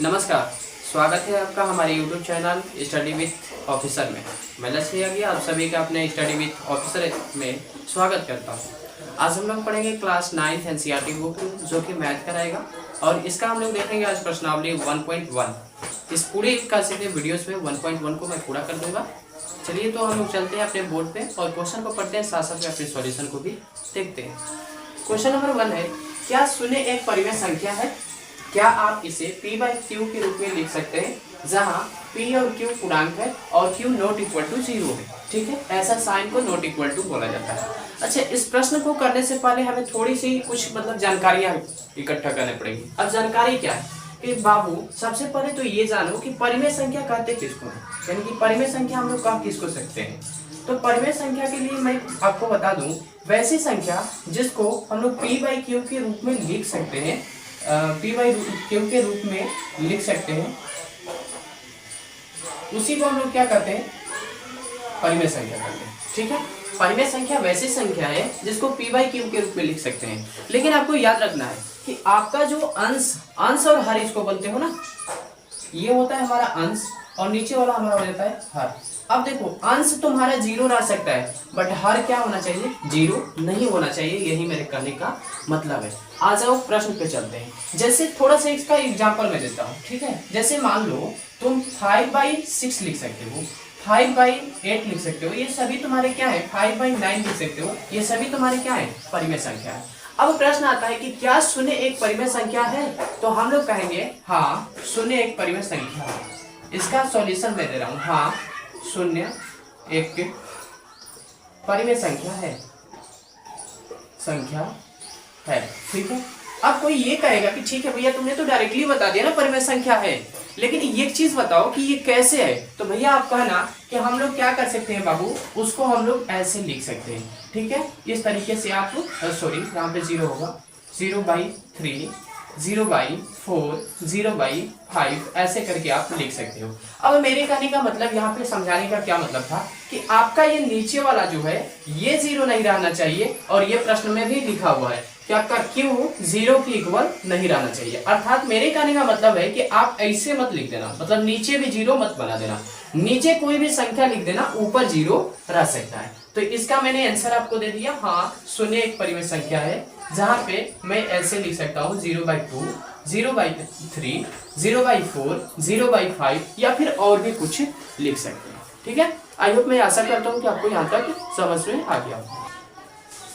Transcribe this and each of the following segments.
नमस्कार, स्वागत है आपका हमारे YouTube channel study with officer में। मैं लक्ष्य आगे आप सभी का अपने स्टडी विथ ऑफिसर में स्वागत करता हूं। आज हम लोग पढ़ेंगे क्लास 9th एनसीईआरटी बुक जो कि मैथ कराएगा और इसका हम लोग देखेंगे आज प्रश्नावली 1.1। इस पूरे का सीधे वीडियोस में 1.1 को मैं पूरा कर दूंगा। चलिए तो हम लोग चलते हैं अपने बोर्ड पे और क्वेश्चन को पढ़ते हैं, साथ साथ में अपने सॉल्यूशन को भी देखते हैं। क्वेश्चन नंबर 1 है, क्या शून्य एक परिमेय संख्या है? क्या आप इसे p/q के रूप में लिख सकते हैं जहां p और q पूर्णांक है और q नॉट इक्वल टू 0 है। ठीक है, ऐसा साइन को नॉट इक्वल टू बोला जाता है। अच्छा, इस प्रश्न को करने से पहले हमें थोड़ी सी कुछ जानकारियां इकट्ठा करनी पड़ेगी। अब जानकारी क्या है कि बाबू, सबसे पहले तो ये जानो कि परिमेय संख्या कहते किसको है, यानी कि परिमेय संख्या हम लोग कह किसको सकते हैं। तो परिमेय संख्या के लिए मैं आपको बता दूं, वैसी संख्या जिसको हम लोग p/q के रूप में लिख सकते हैं, p/q के रूप में लिख सकते हैं, उसी को हम लोग क्या करते हैं, परिमेय संख्या करते हैं। ठीक है, परिमेय संख्या वैसी संख्या है जिसको p/q के रूप में लिख सकते हैं। लेकिन आपको याद रखना है कि आपका जो अंश और हर इसको बोलते हो ना, ये होता है हमारा अंश और नीचे वाला हमारा हो जाता है हर। अब देखो, अंश तुम्हारा 0 रह सकता है बट हर क्या होना चाहिए, 0 नहीं होना चाहिए। यही मेरे कहने का मतलब है। आ जाओ प्रश्न पे चलते हैं। जैसे थोड़ा सा इसका एग्जांपल मैं देता हूँ। ठीक है, जैसे मान लो तुम 5/6 लिख सकते हो, 5/8 लिख सकते हो, ये सभी तुम्हारे क्या है, 5/9 लिख सकते हो, ये सभी तुम्हारे क्या है, परिमेय संख्या है। अब प्रश्न आता है कि क्या शून्य एक परिमेय संख्या है? तो हम लोग कहेंगे हाँ, शून्य एक परिमेय संख्या है। इसका सॉल्यूशन मैं दे रहा हूँ। हाँ, शून्य एक परिमेय संख्या है। ठीक है, अब कोई ये कहेगा कि ठीक है भैया, तुमने तो डायरेक्टली बता दिया ना परिमेय संख्या है, लेकिन एक चीज बताओ कि ये कैसे है। तो भैया आप कहना कि हम लोग क्या कर सकते हैं बाबू, उसको हम लोग ऐसे लिख सकते हैं। ठीक है, इस तरीके से आप सॉरी, यहाँ पे 0 होगा, 0/3, 0/4, 0/5 ऐसे करके आप लिख सकते हो। अब मेरे कहने का मतलब, यहाँ पे समझाने का क्या मतलब था कि आपका ये नीचे वाला जो है ये 0 नहीं रहना चाहिए, और ये प्रश्न में भी लिखा हुआ है कि आपका q 0 के इक्वल नहीं रहना चाहिए। अर्थात मेरे कहने का मतलब है कि आप ऐसे मत लिख देना, मतलब नीचे भी 0 मत बना देना, नीचे कोई भी संख्या लिख देना, ऊपर 0 रह सकता है। तो इसका मैंने आंसर आपको दे दिया। हाँ, शून्य एक परिमेय संख्या है जहां पे मैं ऐसे लिख सकता हूँ 0/2, 0/3, 0/4, 0/5 या फिर और भी कुछ लिख सकते हैं। ठीक है, आई होप, मैं आशा करता हूँ कि आपको यहाँ तक समझ में आ गया।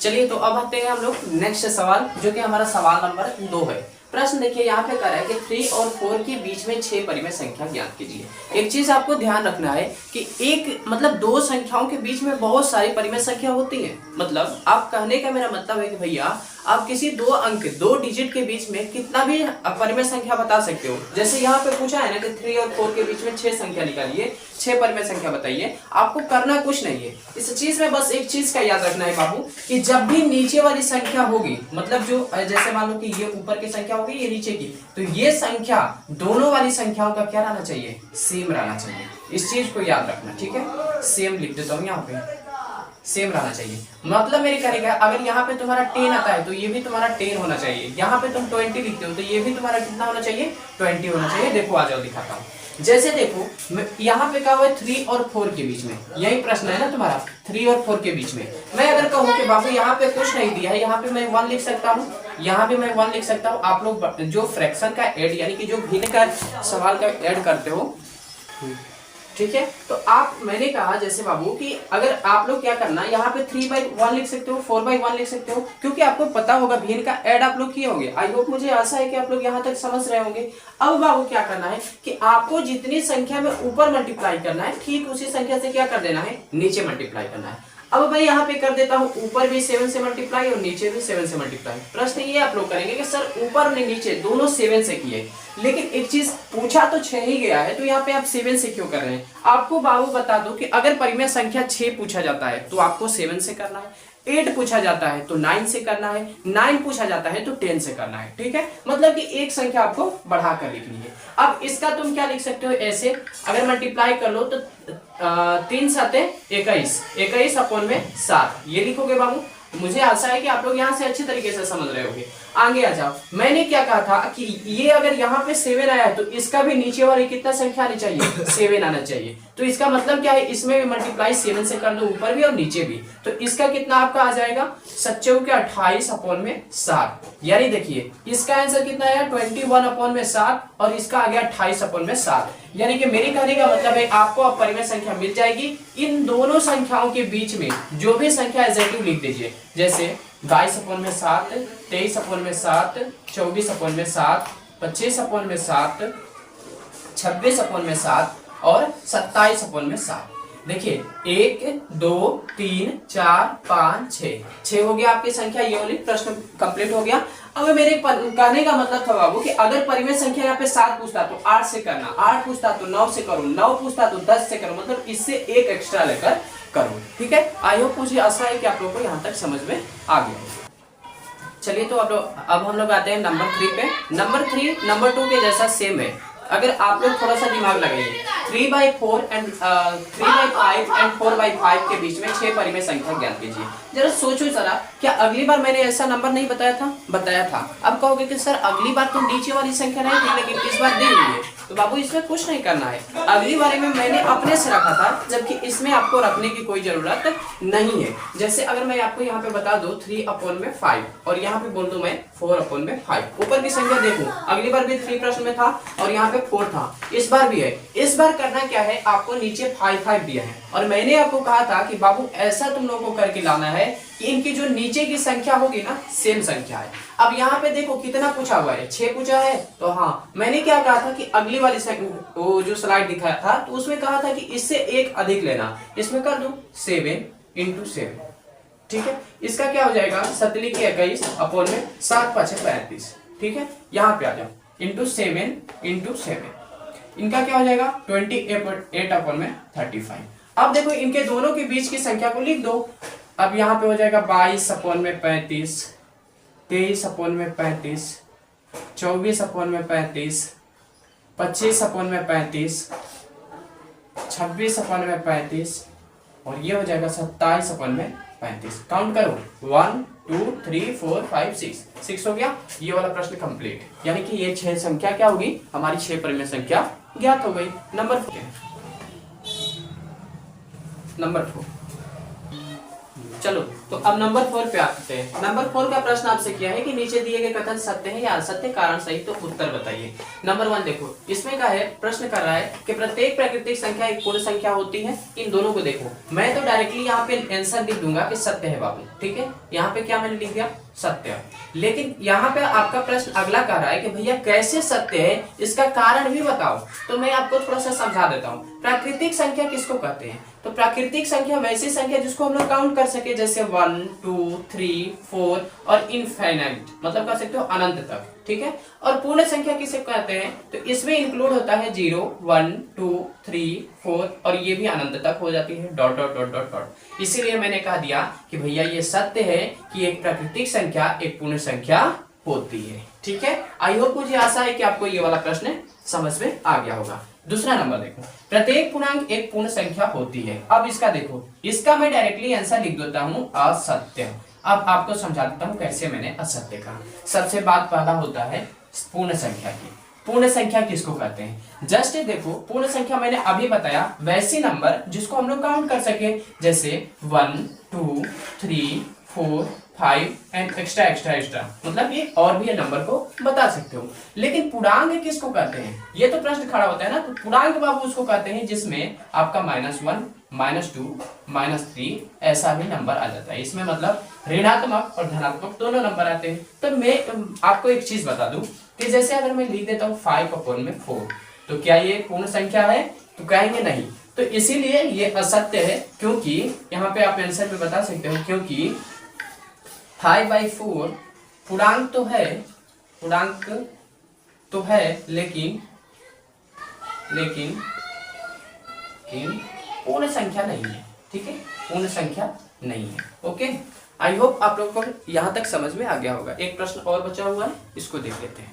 चलिए तो अब आते हैं हम लोग नेक्स्ट सवाल, जो कि हमारा सवाल नंबर 2 है। प्रश्न देखिए यहाँ पे कह रहा है कि 3 और 4 के बीच में 6 परिमेय संख्या ज्ञात कीजिए। एक चीज आपको ध्यान रखना है कि एक मतलब दो संख्याओं के बीच में बहुत सारी परिमेय संख्या होती है। मतलब आप कहने का मेरा मतलब है कि भैया आप किसी दो अंक, 2 डिजिट के बीच में कितना भी परिमेय संख्या बता सकते हो। जैसे यहाँ पे पूछा है ना कि 3 और 4 के बीच में 6 संख्या निकालिए, 6 परिमेय संख्या बताइए। आपको करना कुछ नहीं है इस चीज में, बस एक चीज का याद रखना है बाबू कि जब भी नीचे वाली संख्या होगी, मतलब जो जैसे मान लो कि ये ऊपर की संख्या होगी, ये नीचे की, तो ये संख्या दोनों वाली संख्याओं का क्या रहना चाहिए, सेम रहना चाहिए। इस चीज को याद रखना। ठीक है, सेम लिख देता हूँ यहाँ पे, सेम रहना चाहिए। मतलब मेरे कहने का, अगर यहाँ पे तुम्हारा 10 आता है तो ये भी तुम्हारा 10 होना चाहिए। यहाँ पे तुम 20 लिखते हो तो ये भी तुम्हारा कितना होना चाहिए, 20 होना चाहिए। देखो आ जाओ दिखाता हूँ। जैसे देखो यहाँ पे क्या हुआ है, 3 और 4 के बीच में, यही प्रश्न है ना तुम्हारा, 3 और 4 के बीच में। मैं अगर कहूँ कि बाबू यहाँ पे कुछ नहीं दिया है, यहाँ पे मैं 1 लिख सकता हूँ, यहाँ पे मैं 1 लिख सकता हूँ। आप लोग जो फ्रैक्शन का ऐड, यानी कि जो भिन्न का सवाल का ऐड करते हो, ठीक है, तो आप, मैंने कहा जैसे बाबू कि अगर आप लोग क्या करना, यहाँ पे 3/1 लिख सकते हो, 4/1 लिख सकते हो, क्योंकि आपको पता होगा भिन्न का ऐड आप लोग किए होंगे। आई होप, मुझे आशा है कि आप लोग यहाँ तक समझ रहे होंगे। अब बाबू क्या करना है कि आपको जितनी संख्या में ऊपर मल्टीप्लाई करना है, ठीक उसी संख्या से क्या कर देना है, नीचे मल्टीप्लाई करना है। अब मैं यहाँ पे कर देता हूँ, ऊपर भी 7 से मल्टीप्लाई और नीचे भी 7 से मल्टीप्लाई। प्रश्न ये आप लोग करेंगे कि सर ऊपर और नीचे दोनों 7 से किए, लेकिन एक चीज पूछा तो 6 ही गया है, तो यहाँ पे आप 7 से क्यों कर रहे हैं। आपको बाबू बता दो कि अगर परिमेय संख्या 6 पूछा जाता है तो आपको 7 से करना है, 8 पूछा जाता है तो 9 से करना है, 9 पूछा जाता है तो 10 से करना है। ठीक है, मतलब कि एक संख्या आपको बढ़ाकर लिखनी है। अब इसका तुम क्या लिख सकते हो, ऐसे अगर मल्टीप्लाई कर लो तो 3 7 21, 21 अपॉन में 7 ये लिखोगे बाबू। मुझे आशा है कि आप लोग यहाँ से अच्छे तरीके से समझ रहे होंगे। आगे आ जाओ, मैंने क्या कहा था कि ये अगर यहाँ पे 7 आया तो इसका भी नीचे वाली कितना संख्या आनी चाहिए, 7 आना चाहिए। तो इसका मतलब क्या है, इसमें भी मल्टीप्लाई 7 से कर दो, ऊपर भी और नीचे भी। तो इसका कितना आपका आ जाएगा 27/7, यानी देखिए इसका आंसर कितना आया 21/7 और इसका आ गया 28/7। यानी कि मेरे कहने का मतलब है आपको अब परिमेय संख्या मिल जाएगी। इन दोनों संख्याओं के बीच में जो भी संख्या एडजेक्टिव लिख दीजिए, जैसे 22/7, 23/7, 24/7, 25/7, 26/7 और 27/7। देखिए 1 2 3 4 5 6 हो गया आपकी संख्या, ये वाली प्रश्न कंप्लीट हो गया। अब मेरे कहने का मतलब था बाबू कि अगर परिमेय संख्या यहाँ पे 7 पूछता तो 8 से करना, 8 पूछता तो 9 से करो, 9 पूछता तो 10 से करो, मतलब इससे एक एक्स्ट्रा लेकर करो। ठीक है, आई होप मुझे आशा है कि आप लोगों को यहाँ तक समझ में आ गया। चलिए तो अब हम लोग आते हैं नंबर 3 पे। नंबर 3 नंबर 2 के जैसा सेम है। अगर आप लोग थोड़ा सा दिमाग लगाइए, 3/4 एंड 3/5 एंड 4/5 के बीच में 6 परिमेय संख्या ज्ञात कीजिए। जरा सोचो जरा, क्या अगली बार मैंने ऐसा नंबर नहीं बताया था? बताया था। अब कहोगे कि सर अगली बार तो नीचे वाली संख्या नहीं थी लेकिन इस बार दी हुई है। तो बाबू इसमें कुछ नहीं करना है, अगली बार में मैंने अपने से रखा था, जबकि इसमें आपको रखने की कोई जरूरत नहीं है। जैसे अगर मैं आपको यहाँ पे बता दूं 3/5 और यहाँ पे बोल दूं मैं 4/5, ऊपर की संख्या देखो, अगली बार भी 3 प्रश्न में था और यहाँ पे 4 था, इस बार भी है। इस बार करना क्या है, आपको नीचे 5 दिया है और मैंने आपको कहा था कि बाबू ऐसा तुम लोगों को करके लाना है कि इनकी जो नीचे की संख्या होगी ना सेम संख्या है। अब यहाँ पे देखो कितना पूछा हुआ है, 6 पूछा है। तो हाँ, मैंने क्या कहा था कि अगली वाली वो जो स्लाइड दिखाया था तो उसमें कहा था कि इससे एक अधिक लेना, इसमें कर दो 7 × 7। ठीक है, इसका क्या हो जाएगा 7/21/7/35। ठीक है, यहाँ पे आ जाओ ×7 × 7, इनका क्या हो जाएगा 28/35। अब देखो इनके दोनों के बीच की संख्या को लिख दो। अब यहाँ पे हो जाएगा 22/35, 23/35, 24/35, 25/35, 26/35 और ये हो जाएगा 27/35। काउंट करो 1 2 3 4 5 6 हो गया। ये वाला प्रश्न कंप्लीट, यानी कि ये 6 संख्या क्या होगी, हमारी 6 परिमेय संख्या ज्ञात हो गई। नंबर 4। चलो तो अब नंबर 4 पे आते हैं। नंबर 4 का प्रश्न आपसे किया है कि नीचे दिए गए कथन सत्य है या असत्य, कारण सही तो उत्तर बताइए। नंबर 1 देखो, इसमें का है प्रश्न कर रहा है कि प्रत्येक प्राकृतिक संख्या एक पूर्ण संख्या होती है। इन दोनों को देखो, मैं तो डायरेक्टली यहाँ पे आंसर लिख दूंगा कि सत्य है बाबू। ठीक है, यहाँ पे क्या मैंने लिख दिया सत्य, लेकिन यहाँ पे आपका प्रश्न अगला कह रहा है कि भैया कैसे सत्य है, इसका कारण भी बताओ। तो मैं आपको थोड़ा सा समझा देता हूँ। प्राकृतिक संख्या किसको कहते हैं? तो प्राकृतिक संख्या वैसी संख्या जिसको हम लोग काउंट कर सके, जैसे 1 2 3 4 और इनफाइनाइट, मतलब कह सकते हो अनंत तक। ठीक है, और पूर्ण संख्या किसे कहते हैं? तो इसमें इंक्लूड होता है 0 1 2 3 4 और ये भी अनंत तक हो जाती है dot dot dot dot dot. इसीलिए मैंने कह दिया कि भैया ये सत्य है कि एक प्राकृतिक संख्या एक पूर्ण संख्या होती है। ठीक है, आई होप मुझे आशा है कि आपको ये वाला प्रश्न समझ में आ गया होगा। दूसरा नंबर देखो, प्रत्येक पूर्णांक एक पूर्ण संख्या होती है। अब इसका देखो, इसका मैं डायरेक्टली आंसर लिख देता हूँ असत्य। अब आपको समझा देता हूँ कैसे मैंने असत्य कहा। सबसे बात पहला होता है पूर्ण संख्या की। पूर्ण संख्या किसको कहते हैं? जस्ट देखो, पूर्ण संख्या मैंने अभी बताया वैसी नंबर जिसको हम लोग काउंट कर सके, जैसे 1 2 3 4 5 एंड एक्स्ट्रा, मतलब ये और भी नंबर को बता सकते हो। लेकिन पूर्णांक किसको कहते हैं? ये तो प्रश्न खड़ा होता है ना। तो पूर्णांक बाबू उसको कहते हैं जिसमें आपका -1 -2 -3 ऐसा भी नंबर आ जाता है। इसमें मतलब ऋणात्मक और धनात्मक दोनों नंबर आते हैं। तो मैं आपको एक चीज बता दूं कि जैसे अगर मैं लिख देता हूँ 5/4, तो क्या ये पूर्ण संख्या है? तो कहेंगे नहीं। तो इसीलिए ये असत्य है, क्योंकि यहाँ पे आप आंसर में बता सकते हो, क्योंकि 5/4 पूर्णांक तो है लेकिन पूर्ण संख्या नहीं है। ठीक है, पूर्ण संख्या नहीं है। ओके, आई होप आप लोगों को यहाँ तक समझ में आ गया होगा। एक प्रश्न और बचा हुआ है, इसको देख लेते हैं।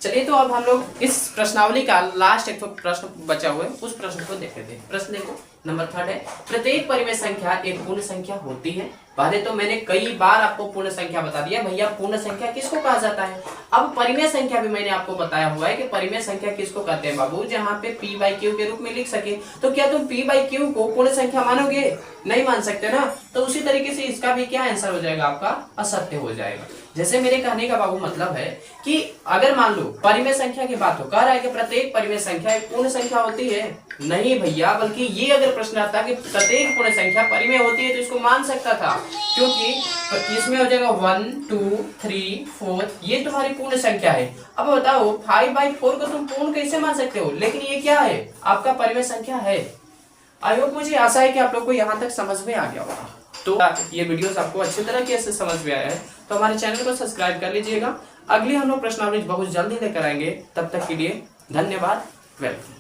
चलिए तो अब हम लोग इस प्रश्नावली का लास्ट एक प्रश्न बचा हुआ है, उस प्रश्न को देख लेते हैं। प्रश्न देखो, नंबर थर्ड है प्रत्येक परिमेय संख्या एक पूर्ण संख्या होती है। पहले तो मैंने कई बार आपको पूर्ण संख्या बता दिया, भैया पूर्ण संख्या किसको कहा जाता है। अब परिमेय संख्या भी मैंने आपको बताया हुआ है कि परिमेय संख्या किसको कहते हैं बाबू, जहां पे p/q के रूप में लिख सके। तो क्या तुम p/q को पूर्ण संख्या मानोगे? नहीं मान सकते ना। तो उसी तरीके से इसका भी क्या आंसर हो जाएगा आपका, असत्य हो जाएगा। जैसे मेरे कहने का बाबू मतलब है कि अगर मान लो परिमेय संख्या की बात हो, कह रहा है कि प्रत्येक परिमेय संख्या एक पूर्ण संख्या होती है। नहीं भैया, बल्कि ये अगर प्रश्न आता कि प्रत्येक पूर्ण संख्या परिमेय होती है तो इसको मान सकता था, क्योंकि इसमें हो जाएगा 1 2 3 4 ये तुम्हारी पूर्ण संख्या है। अब बताओ 5/4 को तुम पूर्ण कैसे मान सकते हो, लेकिन ये क्या है, आपका परिमेय संख्या है। आई होप, मुझे आशा है कि आप लोग को यहाँ तक समझ में आ गया होगा। तो ये वीडियोस आपको अच्छी तरीके से समझ में आया है तो हमारे चैनल को सब्सक्राइब कर लीजिएगा। अगली हम लोग प्रश्नावली बहुत जल्दी लेकर आएंगे, तब तक के लिए धन्यवाद, वेलकम।